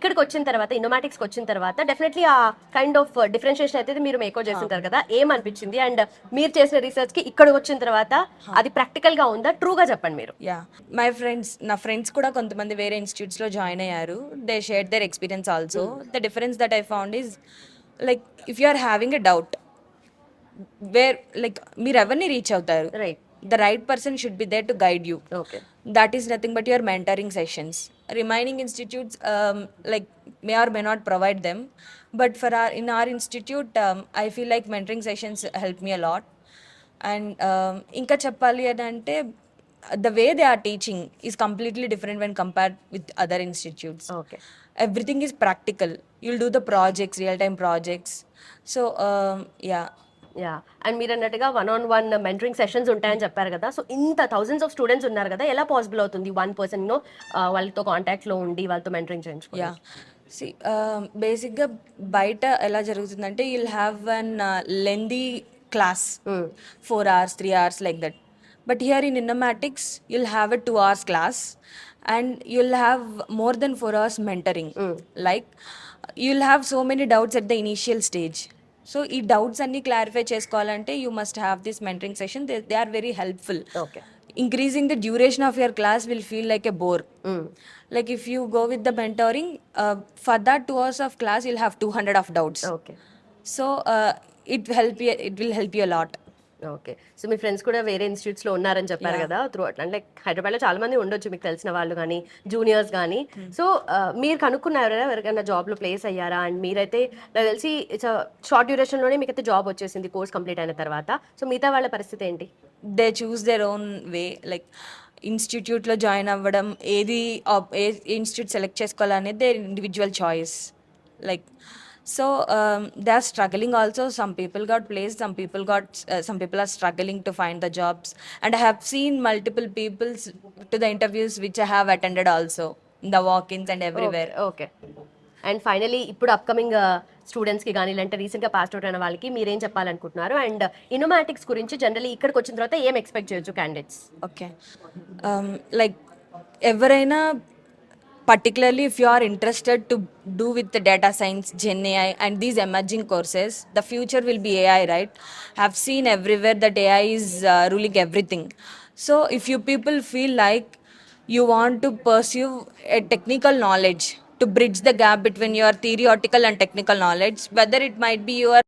ఇక్కడికి వచ్చిన తర్వాత ఇన్నోమాటిక్స్కి వచ్చిన తర్వాత డెఫినెట్లీ ఆ కైండ్ ఆఫ్ డిఫరెన్షియేషన్ అయితే మీరు మేకో చేసింటారు కదా, ఏమనిపించింది? అండ్ మీరు చేసిన రీసెర్చ్ కి ఇక్కడికి వచ్చిన తర్వాత అది ప్రాక్టికల్ గా ఉందా? ట్రూగా చెప్పండి మీరు. యా నా ఫ్రెండ్స్ కూడా కొంతమంది వేరే ఇన్స్టిట్యూట్స్లో జాయిన్ అయ్యారు. They share their experience also. The difference that I found is like if you are having a doubt where like మీరు ఎవరిని రీచ్ అవుతారు, right. the right person should be there to guide you. Okay. That is nothing but your mentoring sessions. Remaining institutes like may or may not provide them, but for in our institute I feel like mentoring sessions help me a lot. And ఇంకా చెప్పాలి అని అంటే the way they are teaching is completely different when compared with other institutes. Okay. Everything is practical. You'll do the projects, real time projects. So yeah. Yeah. And మీరు అన్నట్టుగా 1-on-1 mentoring sessions ఉంటాయని చెప్పారు కదా, so ఇంత thousands of students ఉన్నారు కదా, ఎలా possible అవుతుంది వన్ పర్సన్ వాళ్ళతో కాంటాక్ట్ లో ఉండి వాళ్ళతో మెంటరింగ్ చేయించుకోవాలి? యా సి బేసిక్గా బయట ఎలా జరుగుతుందంటే you'll have an lengthy class 4 hours 3 hours like that. But here in Innomatics you'll have a 2 hours class and you'll have more than 4 hours mentoring. Like you'll have so many doubts at the initial stage. So ఈ doubts అన్ని clarify చేసుకోవాలంటే you must have this mentoring session. They are very helpful. Okay. Increasing the duration of your class will feel like a bore. Like if you go with the mentoring, for that 2 hours of class you'll have 200 of doubts. Okay. So it will help you a lot. Okay. So me friends కూడా వేరే institutes లో ఉన్నారని చెప్పారు కదా, through అట్లా అంటే హైదరాబాద్ లో చాలా మంది ఉండొచ్చు మీకు తెలిసిన వాళ్ళు కానీ జూనియర్స్ కానీ. సో మీరు కనుక్కున్నారా ఎవరికైనా జాబ్ లో ప్లేస్ అయ్యారా? అండ్ మీరైతే నాకు తెలిసి ఇట్స్ షార్ట్ డ్యూరేషన్ లోనే మీకైతే జాబ్ వచ్చేసింది కోర్స్ కంప్లీట్ అయిన తర్వాత. సో మిగతా వాళ్ళ పరిస్థితి ఏంటి? They choose their own way. Like ఇన్స్టిట్యూట్లో జాయిన్ అవ్వడం, ఏ ఇన్స్టిట్యూట్ సెలెక్ట్ చేసుకోవాలనేది they individual choice. Like so they are struggling also. Some people got place, some people are struggling to find the jobs. And I have seen multiple people's to the interviews which I have attended also in the walk-ins and everywhere. Okay. And finally ఇప్పుడు upcoming స్టూడెంట్స్కి కానీ లేదంటే రీసెంట్గా pass out అయిన వాళ్ళకి మీరేం చెప్పాలనుకుంటున్నారు? And ఇన్నోమాటిక్స్ గురించి జనరల్లీ ఇక్కడికి వచ్చిన తర్వాత ఏం ఎక్స్పెక్ట్ చేయొచ్చు క్యాండిడేట్స్? ఓకే. లైక్ ఎవరైనా particularly if you are interested to do with the data science, Gen AI and these emerging courses, the future will be AI, right? I've seen everywhere that AI is ruling everything. So if you people feel like you want to pursue a technical knowledge to bridge the gap between your theoretical and technical knowledge, whether it might be your